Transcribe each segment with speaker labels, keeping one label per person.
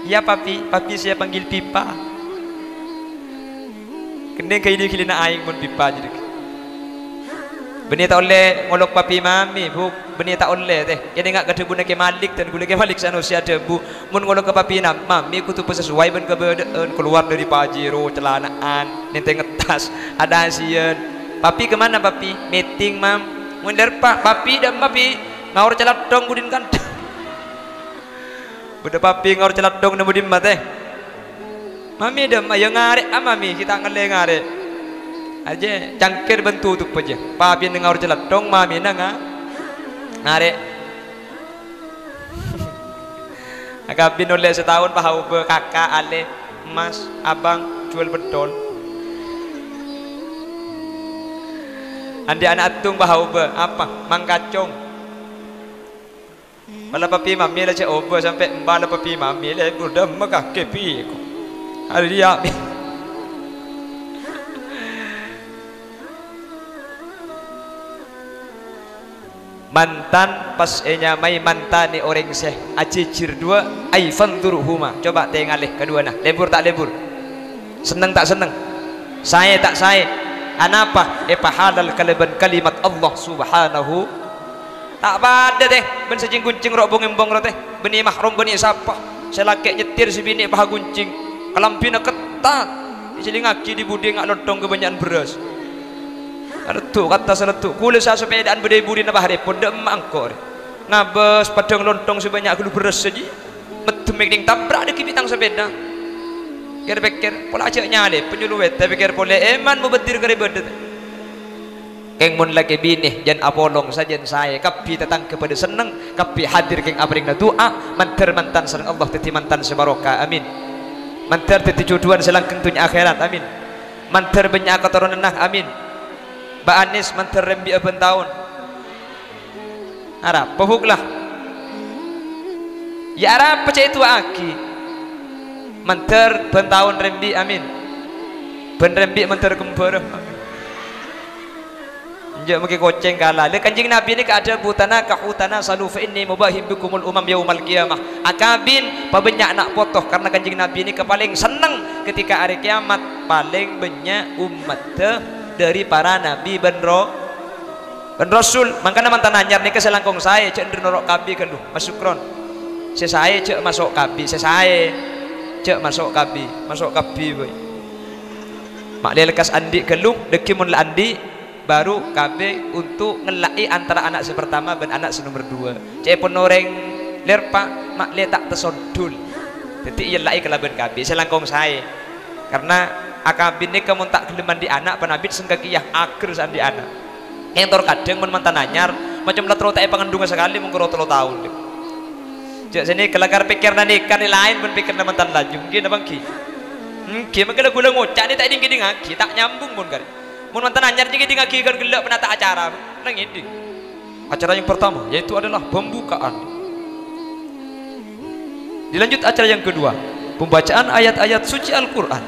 Speaker 1: Iya papi, papi saya panggil pipa. Kena kayak dia kilina aing pun pipa jadi. Benih tak oleh ngolok papi mami, bu. Benih tak oleh teh. Jadi ngak kada guna ke Malik dan guna ke Malik sana usia ada bu. Mun ngolok ke papi nam, mami aku tu sesuai ben keberadaan keluar dari pajero celanaan, nente ngetas, ada asian. Papi kemana papi? Meeting mam. Mundur pak, papi dan papi ngawur celat dong budin kan. Budak papi ngawur celat dong nemu dimma teh. Mami dem ayo ngarek mami kita ngale ngarek. Aja cangkir bentu tu aja. Papi ngawur celat dong mami nanga ngarek. Agak oleh setahun pahau be kakak ale mas abang jual bedol. Andi anak atung pahau be apa mangkacong. Bala papi mami lah cek oba sampai bala papi mami lah budak megah kepi ko. Ada dia. Mantan pas mai mantan ni orang seh acicir dua ai fanduruhuma. Coba tengok leh kedua nah. Lebur tak lebur? Senang tak senang? Saya tak saya? Anapa? Halal kalimat Allah Subhanahu tak pada teh ben sejing guncing rok bong teh beni mahrum beni siapa saya laki nyetir si bini paha guncing kelampina ketat jadi ngaki di budi ngak lontong kebanyakan beras ada tu kata seletuk kulit saya sepedaan bedai budi na bahari pun dek mangkor ngabes padang lontong sebanyak kulit beras saja metemek ding tabrak de kibitang sepeda kira pikir pola aja nyale penyuluwet tapi pikir boleh eman mau betir kare benda keng mun lagi bini jan apolong saja saya kapi datang kepada senang kapi hadir keng abring na doa mantar mantan sareng Allah teti mantan sebarokah amin mantar teti jodohan selangkeng dunia akhirat amin mantar banyak keturunan nah amin Mbak Anis mantar rembi aben tahun harap pohuklah ya harap percaya itu aki mantar ben tahun rembi amin ben rembi mantar kembar amin. Jangan mungkin koceng kalah. Le kanjing Nabi ni keada butana kahutana salu fa inni mubahim bikumul umam yaumal qiyamah. Akabin pabanyak nak potoh karena kanjing Nabi ni paling senang ketika hari kiamat paling banyak umat dari para nabi ben rasul. Makanya mantan anyar ni keselangkong saya cek nerok kabi kan lu masukron. Saya cek masuk kabi, saya cek masuk kabi boy. Mak lekas andi kelung dekimun la andi baru KB untuk ngelai antara anak sepertama dan anak senomor dua. Cek penoreng lerpa mak le tak tersodul. Jadi ia lai kelaban KB selangkong saya. Karena akabin ni kamu tak keleman di anak penabit sengkakiyah akhir di anak. Yang terkadang mantan anyar macam latro tak pangandungan sekali mengkoro 3 tahun. Cek sini kelakar pikir nikah ni lain pun pikir mantan laju. Mungkin abang ki. Mungkin gula ngocak ni tak ding ngaki tak nyambung pun kali. Mun mantan anyar jadi ngaki kan gelak penata acara nang ini acara yang pertama yaitu adalah pembukaan dilanjut acara yang kedua pembacaan ayat-ayat suci Al-Quran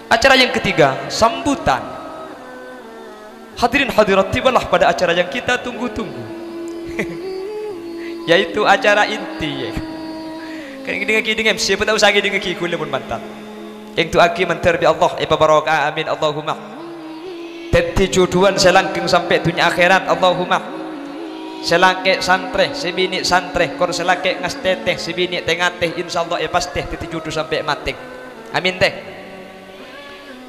Speaker 1: acara yang ketiga sambutan hadirin hadirat tibalah pada acara yang kita tunggu-tunggu yaitu acara inti kan gini MC pun tak usah gini kule pun mantan yang tu aki menterbi Allah barokah amin Allahumma teti jodohan selangkeng sampai dunia akhirat Allahumma selangkek santre sebini santre kor selangkek ngas teteh sebini tengah teh insyaallah pasti teti jodoh sampai mati amin teh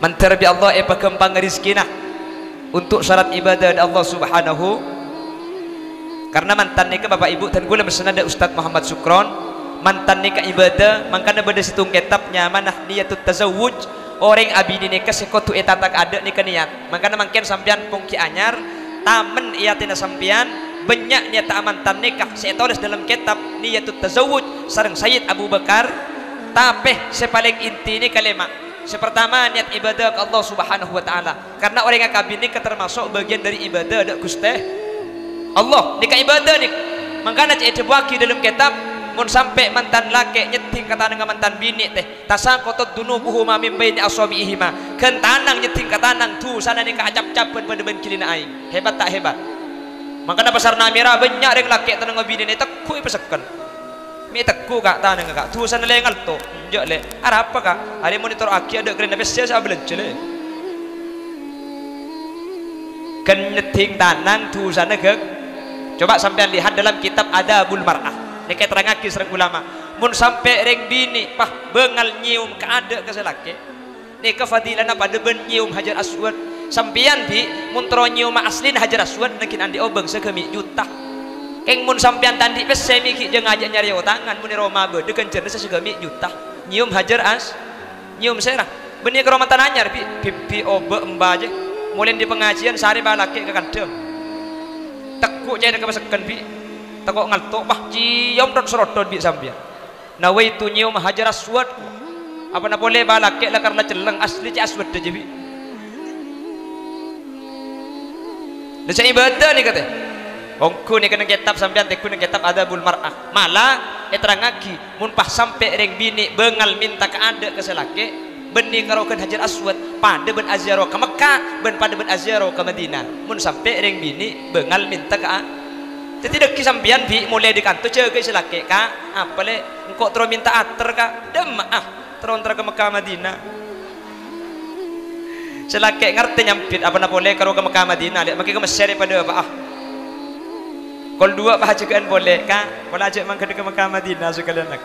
Speaker 1: menterbi Allah kempang rizkina untuk syarat ibadah Allah Subhanahu karena mantan nikah bapak ibu dan gula bersenada Ustadz Muhammad Sukron mantan nikah ibadah makanya pada situng kitabnya manah niyatut tazawuj orang abini nikah sekotu etatak ada nikah niat makanya mungkin sampian pungki anyar tamen iatina sampian banyak niat mantan nikah saya tulis dalam kitab niyatut tazawuj sareng Sayyid Abu Bakar tapi sepaling inti ini kalimat sepertama niat ibadah ke Allah Subhanahu wa taala karena orang yang kabin nikah termasuk bagian dari ibadah ada Gusti Allah nikah ibadah nih makanya cek waki dalam kitab mun sampai mantan laki nyeting kata dengan mantan bini teh tasaqatat dunubuhuma min baini asabiihima kan tanang nyeting kata nang tu sana ni kacap-capan pada ben kilina aing hebat tak hebat makanya pasar namira banyak reng laki tanang bini ni tekui pesekan mi tekui ku kak tanah kak tu sana lengal to njok le ada apa kak ada monitor aki ada keren tapi saya belanja le kan nyeting tanang tu sana ke coba sampean lihat dalam kitab Adabul Mar'ah ini keterangake serang ulama mun sampai reng bini pah bengal nyium ke ada ke selake ni kefadilan apa de ben nyium hajar aswad sampean bi mun tro nyium aslin hajar aswad nekin andi obeng sekemi juta keng mun sampean tandi pes semi ki jeung ngajak nyari tangan mun Roma be de kenceun segemi juta nyium hajar nyium serah benih ke Roma tananyar bi obe emba aja mulai di pengajian sehari balake ke kandem tekuk cai ke paseken bi tekuk ngaltok bah cium dan seroton bi sampean nawaitu nyium hajar aswad apa na boleh balake lah karena celeng asli ci aswad aja bi dah ibadah ni kata ongku ni kena kitab sampean teku ni kitab Adabul Mar'ah malah terangaki mun pah sampai reng bini bengal minta ke ada ke selake benih karokan hajar aswad pada ben aziaro ke Mekah ben pada ben aziaro ke Madinah mun sampai reng bini bengal minta ke jadi deki sampean bi mulai di kantor jaga selake ka apa le engkau terus minta ater ka dem terus ke Mekah Madinah selake ngerti nyampit apa na boleh karo ke Mekah Madinah lihat makin ke Mesir pada apa kol dua bah ajakan boleh ka boleh ajak mang ke Mekah Madinah sekalian nak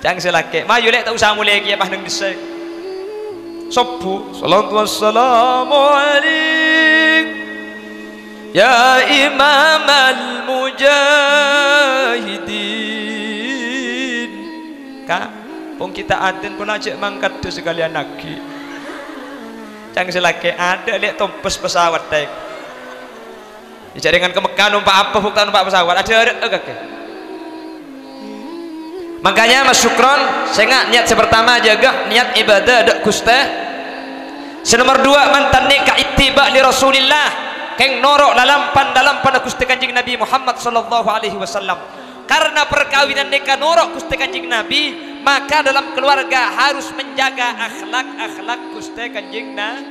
Speaker 1: jangan selake mayu lek tak usah mulai lagi apa nang disek sabbu salatu wassalamu alaik ya imam al mujahidin ka pun kita aden pun ajak mangkat tu sekalian lagi jangan selake ada lek tompes pesawat tek dicari dengan ke Mekah numpak apa bukan numpak pesawat ada kakek makanya mas syukron saya nggak niat sepertama jaga niat ibadah ada kustah senomor dua mantan nikah ittiba li Rasulillah keng norok dalam pada kustah kanjeng Nabi Muhammad sallallahu alaihi wasallam karena perkawinan nikah norok kustah kanjeng Nabi maka dalam keluarga harus menjaga akhlak kustah kanjeng Nabi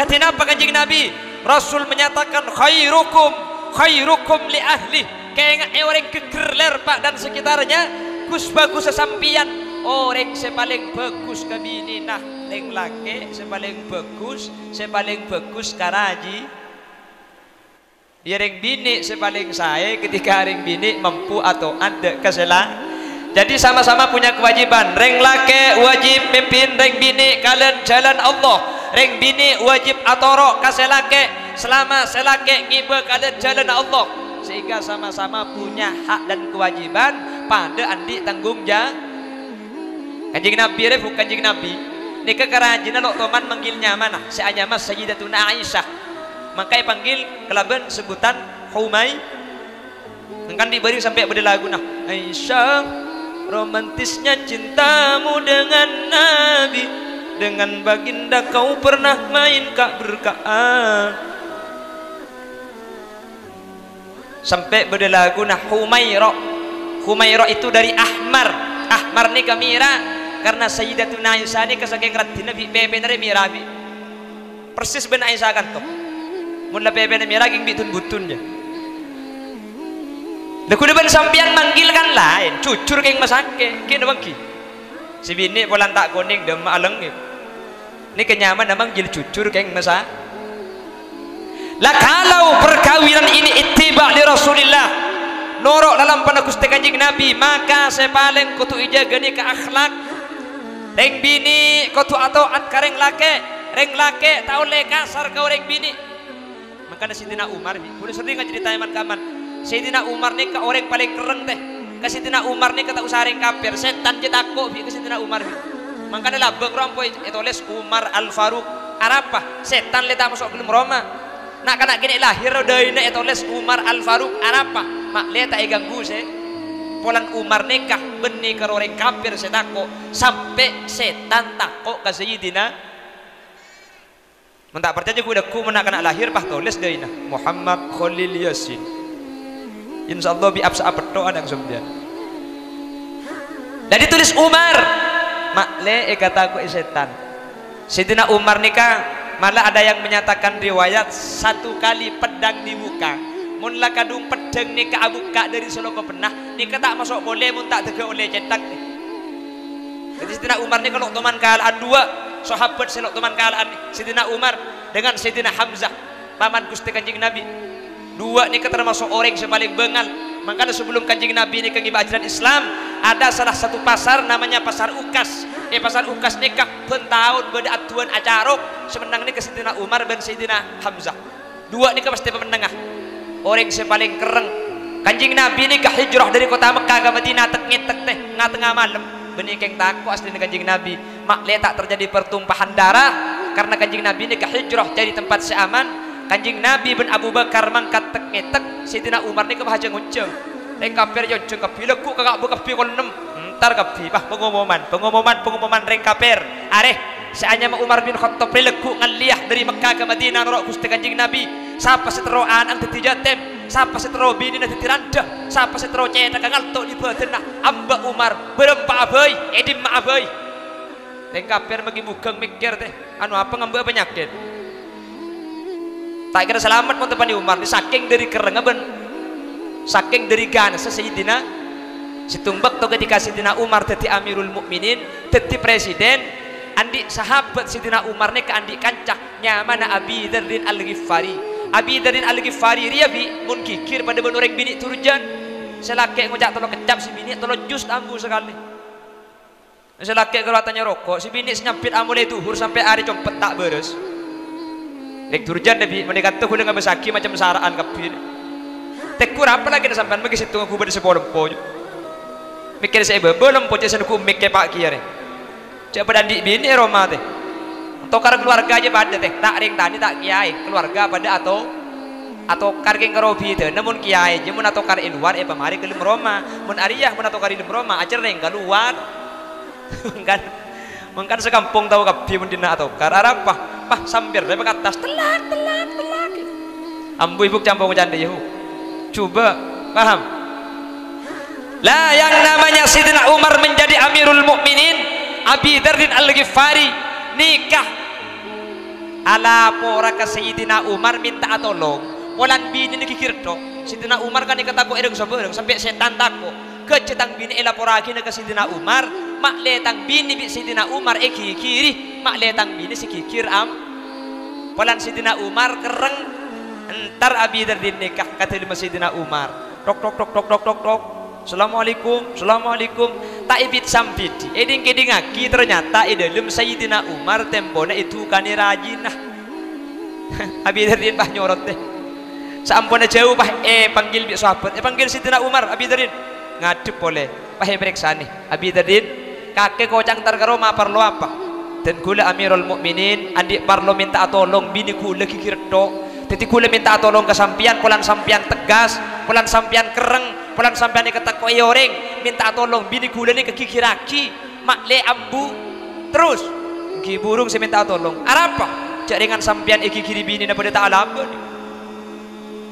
Speaker 1: kata apa kanjeng Nabi Rasul menyatakan khairukum li ahli kayak orang kekerler pak dan sekitarnya kus bagus sesampian orang sepaling bagus kabini nah leng lake sepaling bagus karaji dia reng bini sepaling saya ketika reng bini mampu atau ada kesalahan jadi sama-sama punya kewajiban reng lake wajib mimpin reng bini kalian jalan Allah reng bini wajib atoro kaselake selama selake ngibe kalian jalan Allah sehingga sama-sama punya hak dan kewajiban pada andi tanggung jawab kanjeng Nabi refu kanjeng Nabi ni kekerajina lo toman manggilnya mana seanya mas Sayyidatuna Aisyah makanya panggil kelaban sebutan Humay kan diberi sampai berlagu nah Aisyah romantisnya cintamu dengan Nabi dengan baginda kau pernah main kak berkaan sampai berlagu nah Humairah itu dari Ahmar ni kamira karena Sayyidatuna Aisyah ni kesaking rati Nabi bebe nare mira bi persis ben Aisyah kan to mun la bebe mira ging bitun butunnya deku depan sampean manggil kan lain cucur keng masake kene bangki si bini polan tak kuning dem aleng ni kenyaman manggil cucur keng masak lah kalau perkawinan ini ittiba li Rasulillah norok dalam pada Gusti Kanjeng Nabi maka sepaling kutu ijaga ni ke akhlak reng bini kutu atoat ka reng lake tau le kasar ka reng bini maka Sayyidina Umar udah sering cerita man kaman Sayyidina Umar ni ka orang paling kereng teh ka Sayyidina Umar ni kata usaring kafir setan jetako bi ka Sayyidina Umar maka adalah begrompo etoles Umar Al-Faruq arapa setan le tak masuk ke Roma nak kena gini lahir daina etoles Umar Al-Faruq arapa mak lihat tak ganggu se polan Umar nikah benih karo orang kafir setako sampai setan takok ke Sayyidina mentak percaya ku udah ku menak kena lahir pah tulis daina Muhammad Khalil Yasin insyaallah bi absa peto ada sembian dan ditulis Umar mak le kata ku setan Sayyidina Umar nikah malah ada yang menyatakan riwayat satu kali pedang di muka mun la kadung pedeng ni ka abuka dari Solo ke benah ni tak masuk boleh mun tak tega oleh cetak ni. Jadi Sayyidina Umar ni kalau teman kealaan dua sahabat selok teman kealaan Sayyidina Umar dengan Sayyidina Hamzah paman Gusti Kanjeng Nabi. Dua ni termasuk orang yang paling bengal. Makanya sebelum Kanjeng Nabi ni ke ajaran Islam ada salah satu pasar namanya pasar Ukas. Pasar Ukas ni kah pentahun beda atuan acarok semenang ni ke Sayyidina Umar dan Sayyidina Hamzah. Dua ni ke pasti pemenengah. Orang yang paling kereng. Kanjeng Nabi ni ke hijrah dari kota Mekah ke Madinah tek-ngetek teh tengah malam. Benih keng takut asli Kanjeng Nabi. Makle tak terjadi pertumpahan darah karena Kanjeng Nabi ni ke hijrah jadi tempat seaman. Kanjeng Nabi bin Abu Bakar mangkat tek-ngetek. Sayyidina Umar ni ke bahaja ngunceng. Reng kafir jonceng kapi leku kakak buka kapi kon 6. Ntar kapi bah pengumuman reng kafir. Areh seanya Umar bin Khattab leku ngaliyah dari Mekah ke Madinah norok Gusti Kanjeng Nabi. Siapa seteroan ang tetijatem, siapa setero bini na titiranda, siapa setero cetak ngalto di badan amba Umar berempa abai, edim ma abai. Reng kafir bagi bugang mikir teh, anu apa ngamba penyakit. Tak kira selamat mau tepan di Umar, saking dari kerengaban, saking dari ganas Sayyidina situmbak to ketika Sayyidina Umar dadi Amirul Mukminin, dadi presiden. Andi sahabat Sayyidina Umar ni ke andi kancah nyamana Abi Dzarrin Al-Ghifari. Abi Dzarrin Al-Ghifari riabi mun kikir pada ben orang bini turujan. Selake ngojak tolo kecap si bini tolo jus ambu sekali. Selake kalau tanya rokok si bini senyapit amule tuhur sampai hari compet tak beres. Lek turujan debi mendekat tu kuda ngabesaki macam saraan kapir. Tekur apa lagi sampean bagi situ aku pada sepolompo. Mikir saya belum pocah senuku mikir Pak Kiai. Coba dan di bini Roma teh atau karena keluarga aja pada teh tak ring tani tak kiai keluarga pada atau kareng kerobi teh namun kiai jemun atau kar luar pemari kelim Roma mun ariyah mun atau karim Roma ajar ring keluar kan mungkin sekampung tahu kapi mun dina atau kar apa pah sampir dari atas telak ambu ibu campur canda yahu coba paham lah yang namanya Sayyidina Umar menjadi Amirul Mukminin Abi Dzarrin Al-Ghifari nikah ala pora ke Sayyidina Umar minta tolong walan bini ni kikir tok Sayyidina Umar kan ikataku edeng sabareng sampai setan takut kecetang bini elaporagi ke Sayyidina Umar mak letang bini bi Sayyidina Umar kiri mak letang bini si kikir walan Sayyidina Umar kereng entar Abi Dzarrin nikah kata lima Sayyidina Umar tok Assalamualaikum tak ibit sampiti eding keding aki ternyata dalam Sayyidina Umar tempona itu kani rajinah Abi Dzarrin bah nyorot deh saampona jauh bah panggil bi sahabat panggil Sayyidina Umar Abi Dzarrin ngadep boleh bah periksa nih Abi Dzarrin kakek kocang tarkaro ma parlo apa dan kula Amirul Mukminin andi parlo minta tolong bini kula kikir tok jadi kula minta tolong ke sampian pulang sampian tegas pulang sampian kereng pulang sampai ni kata koi orang minta tolong bini kula ni kekikiraki makle ambu terus ki burung saya minta tolong apa cak dengan sampian kiri bini na pada ta'alaban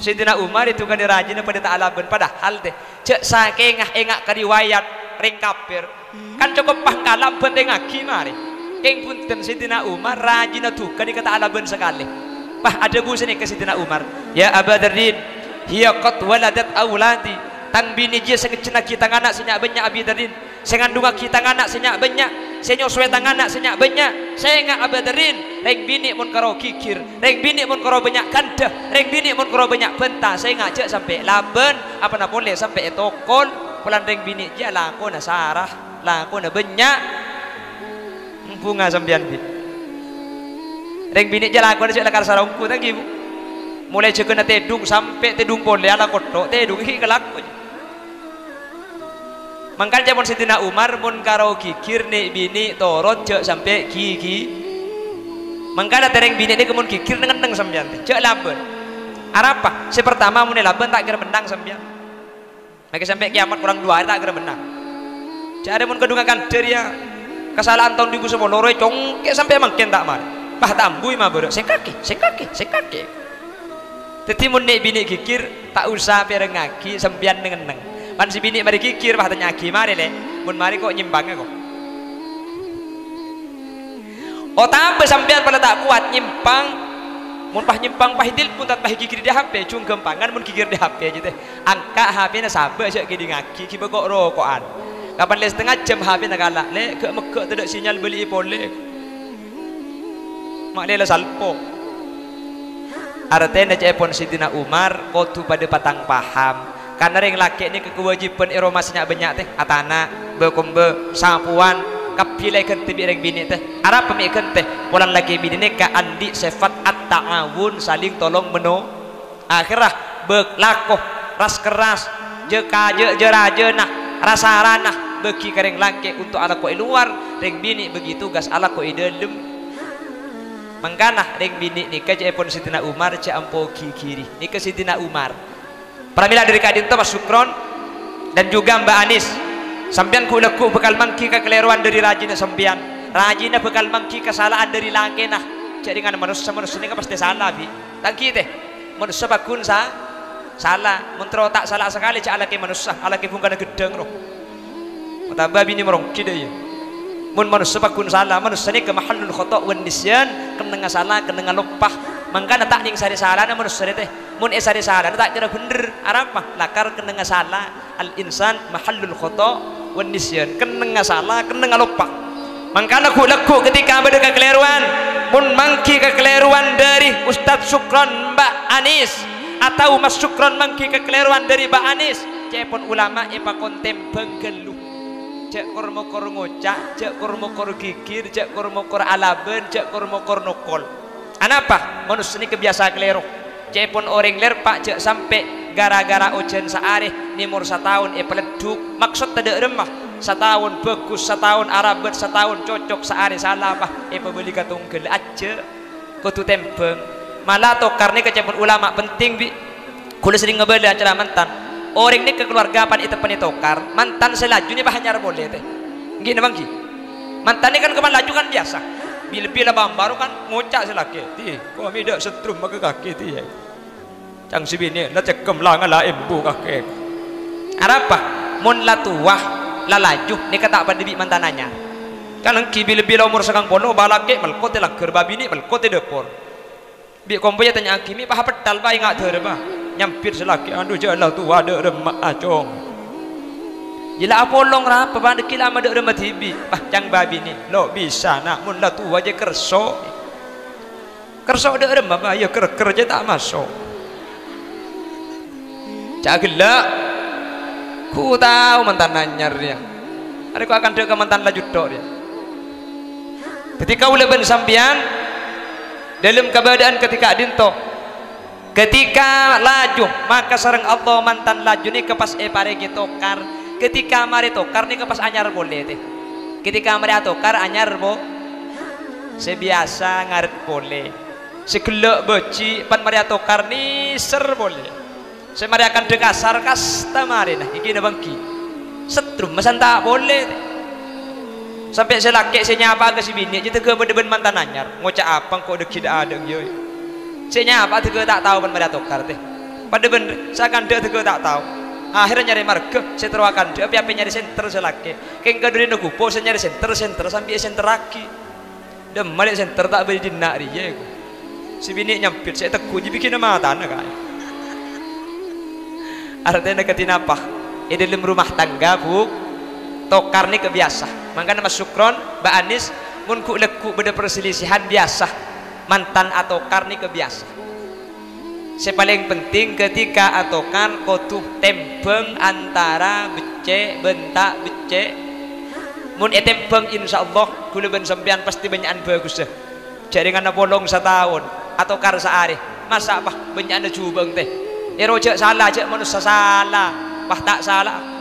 Speaker 1: Sayyidina Umar itu kan dirajin pada ta'alaban padahal deh cak saking engak kariwayat ring kafir kan cukup pangkalam penting aki mari keng punten Sayyidina Umar rajin tuh kan dikata ta'alaban sekali pah ada bu sini ke Sayyidina Umar ya Aba Dzarrin hiya qad waladat auladi tang bini dia sekecena kita anak senyak banyak Abi Dzarrin sengandunga kita anak senyak banyak senyo suwe tang anak senyak banyak saya ngak Abi Dzarrin reng bini mun karo kikir reng bini mun karo banyak kandah reng bini mun karo banyak bentah saya ngajak sampai laben apa na boleh sampai etokol pulan reng bini dia laku na sarah laku na banyak bunga sampean bi reng bini dia laku na cek lakar sarungku tang ibu mulai cekena tedung sampai tedung boleh ala kotok tedung iki kelaku mangkal jaman Sayyidina Umar mun karo kikir nih bini torot cek sampai gigi mangkal ada tereng bini nih kemun kikir dengan teng sampean cek laben apa si pertama mun laben tak kira menang sampean maka sampai kiamat kurang 2 hari tak kira menang cek ada mun kedungakan dia kesalahan tahun 2010 congke sampai mungkin tak mar bah tambui mah bro sekaki jadi mun nih bini kikir tak usah perengaki sampean dengan neng pan si bini mari kikir bah tanya aki mari le mun mari kok nyimbangnya kok oh tambah sampean pada tak kuat nyimpang mun pah nyimpang pah telepon tak pah gigir di HP cung gempangan mun gigir di HP aja teh angka HP na sabe aja gini ngaki kiba kok rokokan kapan le setengah jam HP na galak le ke mekek tidak sinyal beli boleh mak le salpo artinya cepon Sidina Umar kotu pada patang paham karena yang laki ini kewajiban eromasnya banyak teh atana bekombe sapuan kapilai kente bireng bini teh arab pemikan teh pulang lagi bini ne ka andi sifat at-ta'awun saling tolong meno akhirah berlakoh ras keras je kaje je rajena rasa ranah bagi kareng laki untuk ala ko luar reng bini begitu gas ala ko dalam mangkana reng bini nikah cepon Sidina Umar ce ampo kiri nikah Sidina Umar pramila dari kadin to Mas Sukron dan juga Mbak Anis sampian ku leku bekal mangki kekeliruan dari rajina sampian rajina bekal mangki kesalahan dari laki nah jadi kan manusia ini kan pasti salah bi tak gitu manusia bakun salah mentero tak salah sekali cak alaki manusia alaki pun kana gedeng roh tambah bini merongki deh ya mun manusia bakun salah manusia ini ke mahallul khata' wan nisyan kena salah kena lupa mangkana tak ning sari salah manusia teh mun sari salah tak kira bener apa lakar kena salah al insan mahallul khata' wan nisyan kena salah kena lupa mangkana ku leku ketika ada kekeliruan mun mangki kekeliruan dari Ustadz Sukron Mbak Anis atau Mas Sukron mangki kekeliruan dari Mbak Anis cepon ulama epa kontem benggeluh cek kormokor ngocak cek kormokor gigir cek kormokor alaben cek kormokor nokol anapa manusia ini kebiasa keliru cepon orang ler pak cek sampai gara-gara ujian searih nimur setahun peleduk maksud tidak remah setahun bagus setahun arabet setahun cocok searih salah apa pembeli katunggel aja kutu tempeng malah tokar nih kecepon ulama penting bi kulis sering ngebeli acara mantan orang ini kekeluargaan itu penitokar mantan selaju ini bahanya boleh teh gini bang mantan ini kan kemana laju kan biasa bila baru kan ngocak selaki ti kok tidak setrum ke kaki ti ya cang si bini lah cekem lah ngalah embu kaki apa mun la tuah la laju ni kata apa dibi mantananya kan engki bila umur sekarang pono balake melkote langker babi ni melkote depor bi komponya tanya akimi paha pedal ba ingat terba nyampir selaki aduh jalan tua ada remak acong jila apolong rapa pada kila ada remak tibi bah cang babi ni lo bisa nak mun la tua je kerso ada remak bah ya kerja tak masuk cagila ku tahu mantan nanyar dia hari ku akan dek mantan laju dok dia ketika uleh ben sampian dalam keadaan ketika dinto ketika laju maka sareng Allah mantan laju ni kepas paregi tokar ketika mari tokar ni kepas anyar boleh teh ketika mari tokar anyar bo sebiasa ngaret boleh segelok beci pan mari tokar ni ser boleh semari akan dekasar kasta mari nah iki na bangki setrum masan tak boleh teh. Sampai selaki senyapa ke si bini jadi ke beden mantan anyar ngocak apa kok dek tidak ada yo senyapa tege tak tahu pan pada tokar teh pada ben saya kan dek tege tak tahu akhirnya nyari marga saya teruakan dek api nyari senter selaki keng kaduri no kupo saya nyari senter sampai senter lagi dem malik senter tak beli dinak riye si bini nyampir saya teku dibikin nama tanah kan artinya ketinapa dalam rumah tangga bu tokar ni kebiasa makanya Mas Sukron Mbak Anis mun ku leku beda perselisihan biasa mantan atau kar ni kebiasa sepaling penting ketika atokan kotuh tempeng antara becek bentak becek mun tempeng insyaallah kula ben sampean pasti banyakan bagus deh jaringan polong setahun atau kar sehari masa apa banyakan jubeng teh rojak salah cek manusia salah bah tak salah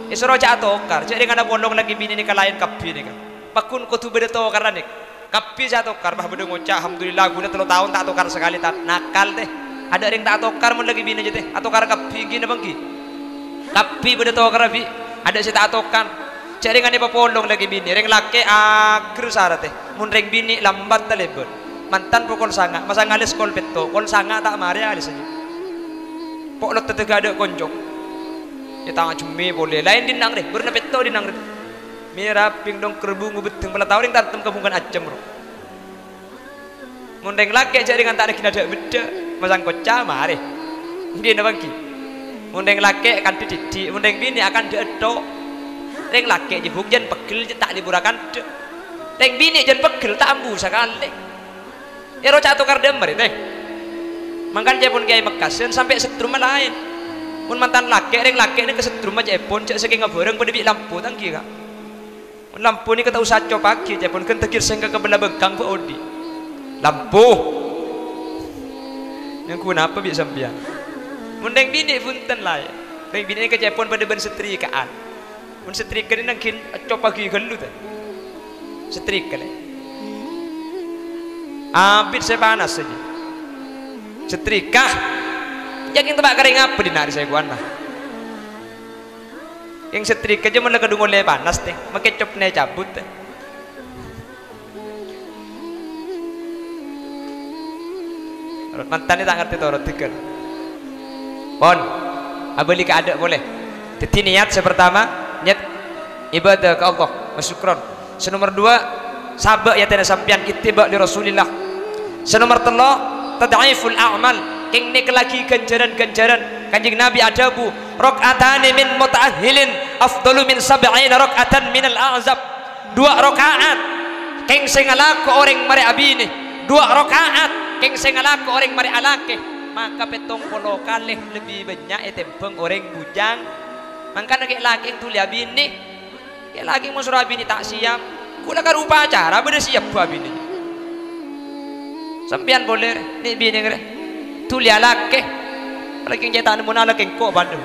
Speaker 1: isroja atokar jadi kana pondong lagi bini ni kalain kapi ni kan pakun ko tu beda tokar nik kapi sa tokar bah beda ngocak alhamdulillah guna 3 tahun tak tokar sekali tak nakal teh ada ring tak tokar mun lagi bini je teh atokar kapi gini bangki kapi beda tokar bi ada si tak tokar jadi ngane pondong lagi bini ring laki akhir syarat teh mun ring bini lambat telebon mantan pokol sanga masa ngalis kol peto kol sanga tak mari alis aja pok lot tetega ada konjong tangan cumi boleh lain dinang deh berna peto dinang deh mirap ping dong kerbu ngubet teng pala tawring tantem kabungan acem bro mundeng laki jadi dengan tak ada kena beda masang kocak mari gini bangki mundeng laki akan dididik mundeng bini akan diedok reng laki je hujan pegel je tak liburakan de reng bini jan pegel tak ambu sekali ya roca tukar demer itu makan je pun kiai Mekasen sampai setrum lain pun mantan laki reng laki ini kesetrum aja pun cek saking ngeboreng pada bi lampu tangki kak lampu ni kata usah coba pagi je pun kan tekir sehingga kebelah bengkang bu odi lampu yang kenapa bi sampian mundeng bini punten lah ya reng bini ini kecepon pada ben setrikaan mun setrika ni nangkin coba pagi gelu tu setrika le abit saya panas saja setrika yang tebak kering apa di nari saya guana yang setrika aja mana kedung oleh panas teh make copne cabut teh mantan ni tak ngerti torot tikel pon abeli ke ada boleh jadi niat sepertama niat ibadah ke Allah masyukron senomor dua sabak ya tena sampian ittiba li Rasulillah senomor telo tad'iful a'mal king nek lagi ganjaran-ganjaran kanjeng Nabi adabu rakaatane min mutaahhilin afdalu min 70 rakaatan minal a'zab 2 rakaat king sing ngalaku orang mari abine 2 rakaat king sing ngalaku orang mari alake maka 70 kali lebih banyak etempeng orang bujang maka nak laki tu lihat bini ya lagi mau suruh bini tak siap kula kan upacara beda siap buat bini sampian boleh ni bini ngere tu lihat laki lagi cetaan mun ala kengko bandung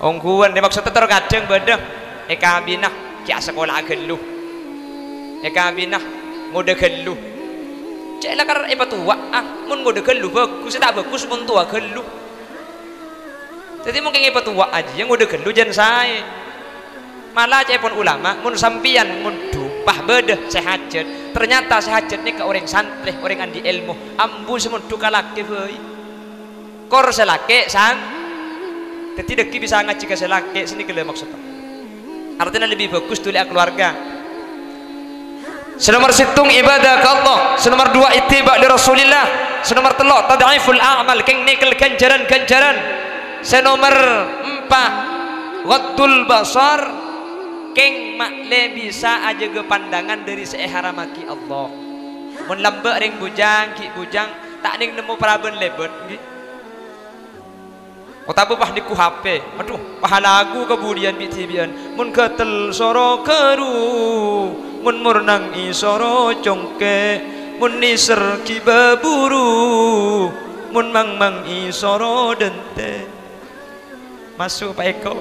Speaker 1: ongkuan dia maksudnya terkadang bedeng eka binah kia sekolah geluh eka binah ngode geluh cek lah karena apa tua mun ngode geluh bagus tak bagus pun tua geluh jadi mungkin apa tua aja yang ngode geluh jangan saya malah cek pun ulama mun sampian mun dupah beda sehajat ternyata sehajat ni ke orang santleh orang andi ilmu ambu semun duka laki boy kor selake san jadi deki bisa ngaji ke selake sini kele maksudnya artinya lebih bagus tulis keluarga senomor situng ibadah ke Allah senomor dua ittiba li Rasulillah senomor telo tad'iful a'mal keng nikel ganjaran-ganjaran senomor 4 ghaddul basar keng makle bisa aja ke pandangan dari seharamaki Allah mun lambek ring bujang ki bujang tak ning nemu praben lebet nggih otabu pah niku HP aduh pah lagu kemudian bitibian mun ketel soro keru mun murnang isoro congke mun niser ki baburu mun mang isoro dente masuk Pak Eko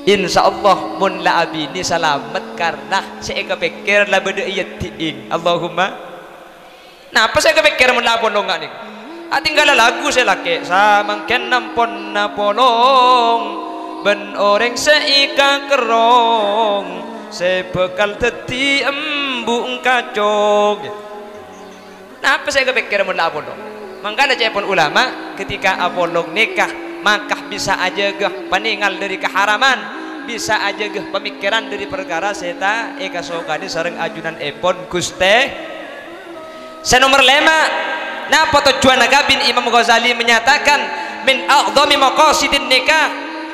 Speaker 1: insyaallah mun la abini salamet karena saya kepikir la beda yatiing Allahumma nah apa saya kepikir mun la pondong nih tinggal lagu saya laki samangken nampon napolong ben orang seika kerong sebekal teti embung kacog nah apa saya kepikir mun la pondong mangkana cepon ulama ketika apolong nikah maka bisa aja gah peninggal dari keharaman bisa aja gah pemikiran dari perkara seta eka sokani sareng ajunan epon Guste senomor 5 napa tujuan agabin Imam Ghazali menyatakan min a'dhami maqasidin nikah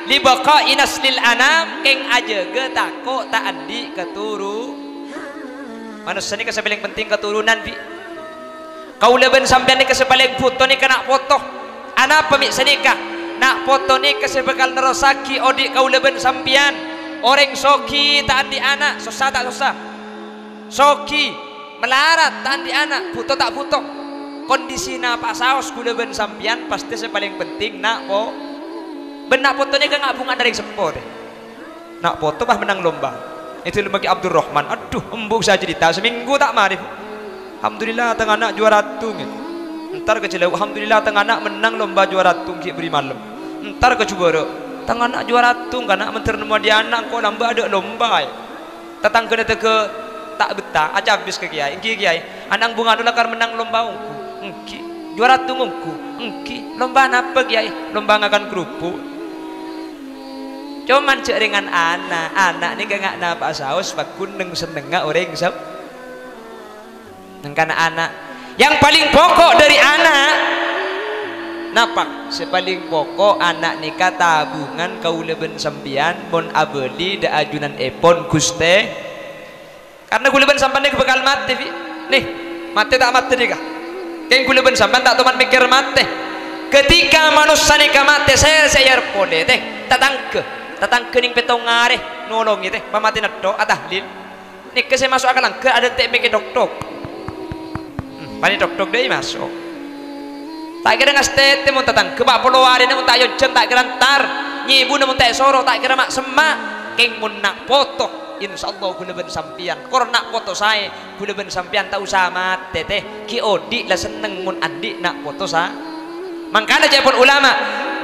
Speaker 1: li baqa'i naslil anam keng aja ge tako tak andi keturu manusia ni kesepaling penting keturunan bi kaula ben sampean ni kesepaling foto ni kena foto ana pemik senikah nak foto ni kesebekal nerosaki odik kaula ben sampean orang soki tak andi anak susah tak susah soki melarat tak andi anak foto tak foto kondisi na pak saos kuda ben sampian pasti sepaling penting nak po benak fotonya kan ngabungan dari sepo deh nak foto bah menang lomba itu bagi Abdul Rahman aduh embuk saja cerita seminggu tak marif alhamdulillah tengah anak juara tung ntar kecelau alhamdulillah tengah anak menang lomba juara tung ki beri malam ntar kecubara tengah anak juara tung karena menter nama dia anak kok nambah ada lomba ya tetang kena teke tak betah aja habis ke kiai anak bunga dulu kan menang lomba ungku engki juara tungungku engki lomba apa kiai lomba ngakan kerupuk cuman cek dengan anak ni gak napa saus bakun neng seneng orang sab nengkana anak yang paling pokok dari anak napa sepaling pokok anak nikah tabungan kaula ben sampian mon abeli da ajunan epon guste karena kula ben sampean ni bakal mati nih mati tak mati nikah kayak kula ben sampean tak teman mikir mati ketika manusia nikah mati saya pole teh tatangke ning petong ngareh nolongi teh pamati nedok atahlil nikah saya masuk akal ke ada teh mikir doktok pani doktok deh masuk tak kira ngastete mun tatang kebak poloare mun tak yojem tak gerantar nyibu mun tak soro tak kira mak semak keng mun nak foto insyaallah kula ben sampian kor nak foto saya kula ben sampian tak usah mate teh ki odi lah seneng mun adik nak foto sa mangkana japon ulama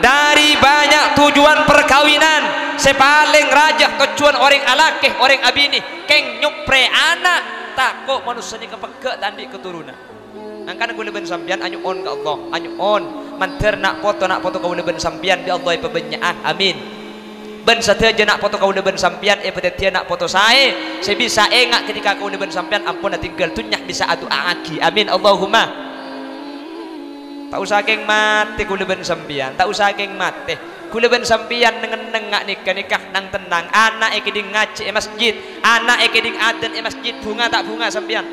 Speaker 1: dari banyak tujuan perkawinan sepaling rajah tujuan orang alakeh orang abini keng nyupre anak takut manusia ni kepegak tandi keturunan angkana kula ben sampian anyu on ke Allah anyu on manter nak foto kula ben sampian bi Allah ipabenyaah amin ben sateja nak foto kula ben sampian petetia nak foto saya bisa engak ketika kula ben sampian ampun tinggal tunyah bisa adu aki amin Allahumma tak usah keng mati kula ben sampian tak usah keng mati kula ben sampian nengak nikah nang tenang anak ekiding ngaji masjid anak ekiding adan masjid bunga tak bunga sampian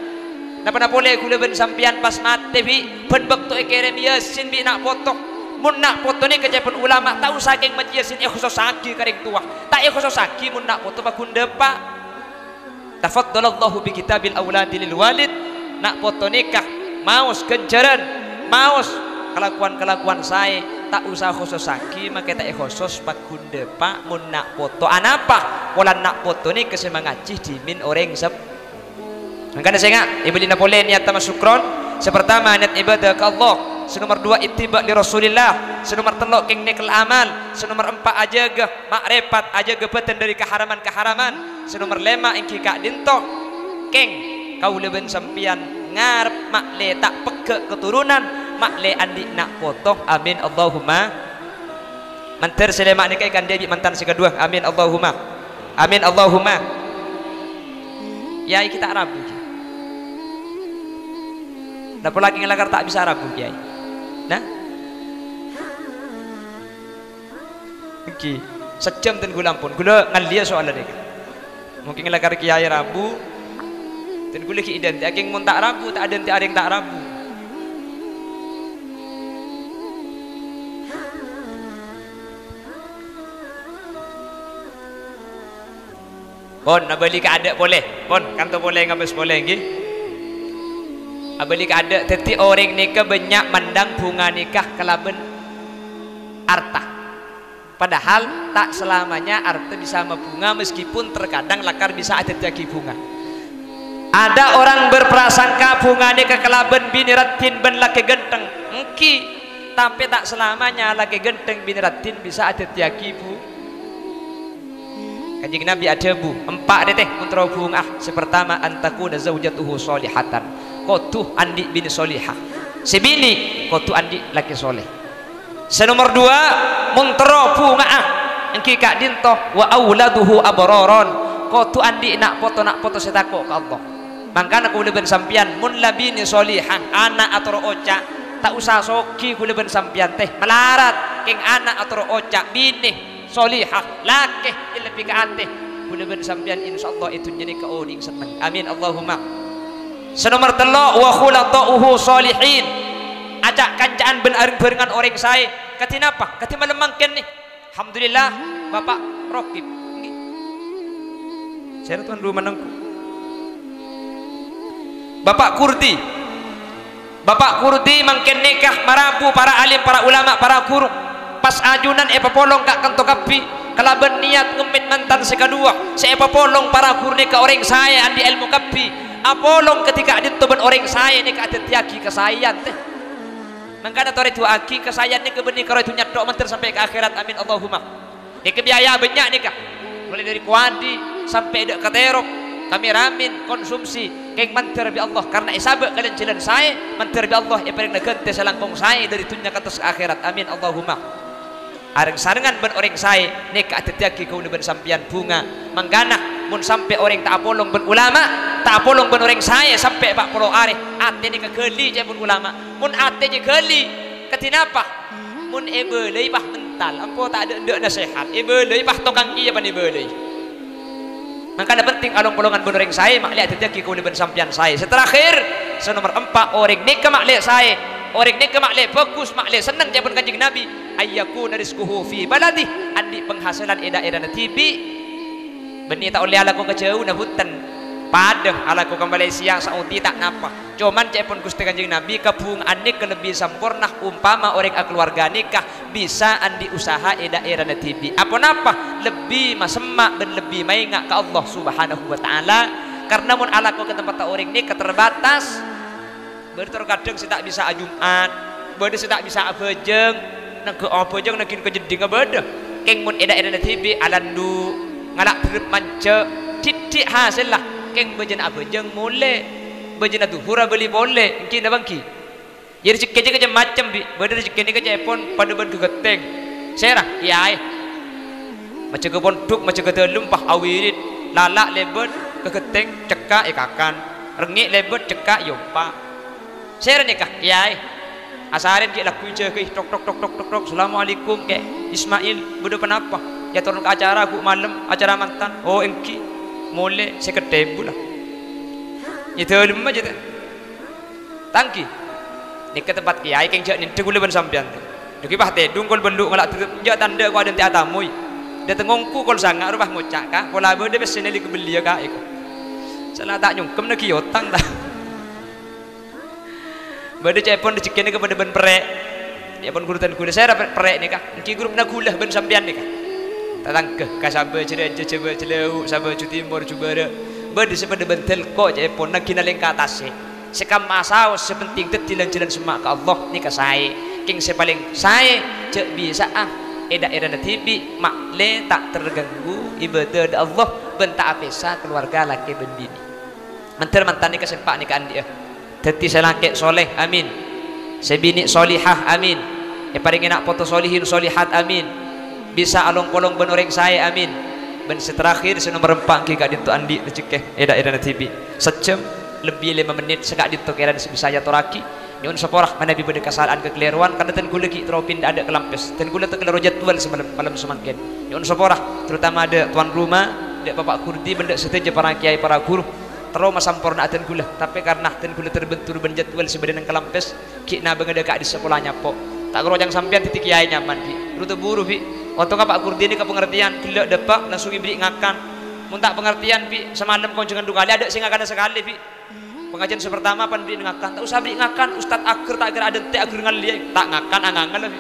Speaker 1: napa boleh kula ben sampian pas mati bi ben bekto kerem yasin bi nak foto mun nak foto ni kejepun ulama tahu saking majiasin khusus saki karing tua tak khusus saki mun nak foto bakun depa tafaddalallahu bi kitabil auladi lil walid nak foto nikah maus kenjaran maus kelakuan saya tak usah khusus saki maka tak khusus bakun depa mun nak foto anapa pola nak foto ni kesemangaci dimin orang sep makanya saya ingat ibadina boleh niat tamasukron sepertama niat ibadah ke Allah senomor 2 ittiba li Rasulillah senomor 3 keng nikal amal senomor 4 ajaga makrifat ajaga beten dari keharaman senomor 5 engki kak dinto keng kaula ben sampian ngarep makle tak peke keturunan makle andi nak potong amin Allahumma manter selemak nikah ikan dia mantan si kedua amin Allahumma ya kita Arabu dapur lagi ngelakar tak bisa Arabu kiai nah sejam dan gula ampun gula ngalia soalnya deh mungkin ngelakar kiai Rabu dan gula ki identik aking mun tak Rabu tak ada yang tak Rabu pon abali ka ada boleh pon kanto boleh ngabes boleh nggih abali ka ada teti orang nikah banyak mandang bunga nikah kelaben arta padahal tak selamanya arta bisa sama bunga meskipun terkadang lakar bisa ada jagi bunga ada orang berprasangka bunga nikah kelaben biniratin ben laki genteng engki tapi tak selamanya laki genteng biniratin bisa ada jagi bu Kanjeng Nabi ada bu 4 teh untuk bunga sepertama antakuna zaujatuhu solihatan kotu andi bini solihah sebini kotu andi laki soleh senomor 2 muntero bunga engki kak dinto wa auladuhu abroron kotu andi nak foto setako ke Allah makanya kula ben sampian mun labini solihah anak atau oca tak usah soki kula ben sampian teh melarat keng anak atau oca bini solihah lakeh lebih ke ante kula ben sampian insyaallah itu jadi kauning seneng amin Allahumma senomor 3 wa khulatuhu solihin ajak kancaan ben barengan orang saya katina apa katina melemangkan nih alhamdulillah Bapak Rokib nggih saya tuan rumah nangku Bapak Kurdi mangken nikah marabu para alim para ulama para guru pas ajunan polong kak kanto kapi kalaban niat ngumit mantan sekadua polong para guru nikah orang saya andi ilmu kapi apolong ketika adit ben orang saya nikah adet yaki kesayan teh mangkana tore tu aki kesayan nikah benih karo itu nyadok menter sampai ke akhirat amin Allahumma nikah biaya banyak nikah mulai dari kuandi sampai dek katerok kami ramin konsumsi keng manter bi Allah karena isabak kalian jalan saya manter bi Allah paling negente selangkong saya dari dunia ke atas akhirat amin Allahumma areng sarengan ben orang saya neka tetiaki kau ben sampian bunga manggana mun sampai orang tak apolong ben ulama tak apolong ben orang saya sampai pak polo are ate ni kegeli je pun ulama mun ate je geli ketinapa mun ebelei bah mental ampo tak ada ndak nasihat ebelei bah tokang iya pan ebelei makanya penting along polongan ben orang saya mak lihat tetiaki kau ben sampian saya seterakhir senomor 4 orang neka mak lihat saya orang neka mak lihat fokus mak lihat senang je pun kanjeng Nabi ayyakuna rizquhu fi baladi andi penghasilan daerah tibi beni tak oleh alaku kejauh na hutan padang alaku ke Malaysia Saudi tak napa cuman cek pun Gusti Kanjeng Nabi kebung anik lebih sempurna umpama orang keluarga nikah bisa andi usaha daerah tibi apa napa lebih masemak dan lebih maingat ke Allah Subhanahu wa taala karena mun alaku ke tempat orang nikah terbatas berterkadang saya tak bisa Jumat bade saya tak bisa abejeng nak ke apa je nak ke jeding abada keng mun daerah tibi alandu ngalak terip manca titik hasil lah keng bejen apa jeng mule bejen atu hura beli boleh mungkin dah bangki jadi cek macam bi beda cek ni kerja pun pada ben kegeteng serah kiai macam ke ponduk macam ke lumpah awirit lalak lebet kegeteng cekak ikakan rengik lebet cekak yompa serah nikah kiai asarin ke laku je ke tok assalamualaikum ke Ismail bodoh kenapa ya turun ke acara aku malam acara mantan oh engki mole saya ketemu lah itu lima aja tangki ni ke tempat kiai keng jak ni tegule ben sampean tu bah te dungkol benduk ngalak jak tanda ku ada ti atamui dia tengongku kol sangat rubah ngocak ka pola bede besene li kebeli ka iku salah tak nyungkem nak kiotang dah bade cai pon dicekene kepada ben perek ya pon gurutan gula saya dapat perek ni kah engki grup na gula ben sampean ni kah tatang ke kasabe cereje coba celeu sabe cuti timur cuba ada bade sepada bentel kok cai pon nak kinaleng ke atas sekam masau sepenting tetilan jalan semak ke Allah ni ka saya king se paling saya cek bisa daerah tibi mak le tak terganggu ibadah Allah ben tak apesa keluarga laki ben bini mantar mantan ni kesempak ni kan dia teti selangkek soleh amin sebini solihah amin paling enak foto solihin solihat amin bisa along kolong ben orang saya amin ben seterakhir senomor 4 kika dintu andi recekeh daerah tibi sejam lebih 5 menit sekak dintu kira bisa ya toraki nyun seporah mana bi bede kesalahan kekeliruan karena ten gula ki tropin ada kelampes ten gula tekeliru jadwal semalam malam semakin nyun seporah terutama ada tuan rumah ada bapak kurdi benda seteja para kiai para guru terus sampurna ten gula tapi karena ten gula terbentur ben jadwal sebadan kelampes kina bengeda ka di sekolahnya po tak gerojang sampean titik kiai nyaman bi rute buru bi waktu Pak Kurdi ini ke pengertian gila depak langsung ibri ngakan mun tak pengertian bi semalam kau jangan 2 kali ada sing ngakan sekali bi pengajian sepertama pan beri ngakan tak usah beri ngakan ustad akhir tak kira ada teh akhir ngali tak ngakan angangan lah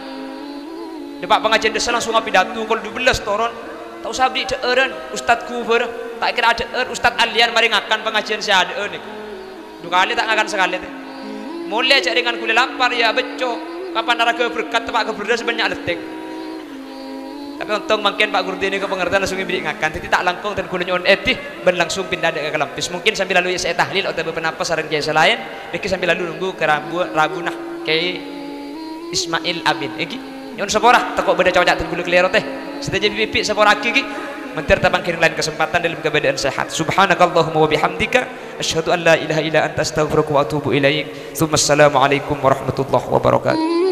Speaker 1: depak pengajian desa langsung ngapi datu kol 12 toron tak usah beri deeren ustad kuber tak kira ada ustad alian mari ngakan pengajian saya ada nih 2 kali tak ngakan sekali teh mulai cak dengan kulit lapar ya beco kapan naraga berkat tempat keberda sebanyak letek tapi untung makin Pak Gurdi ini ke pengertian langsung beri ngakan jadi tak langkung dan kulit nyon etih ben langsung pindah ke kelampis mungkin sambil lalu saya tahlil atau beberapa sarang kiai selain bikin sambil lalu nunggu ke rabu nah kiai Ismail Amin iki nyon seporah tekok beda cowok dan kulit kelero teh setelah pipi seporah kiki mentir tabang kirim lain kesempatan dalam keadaan sehat subhanakallahumma wa bihamdika asyhadu an la ilaha illa anta astaghfiruka wa atubu ilaik. Assalamualaikum warahmatullahi wabarakatuh.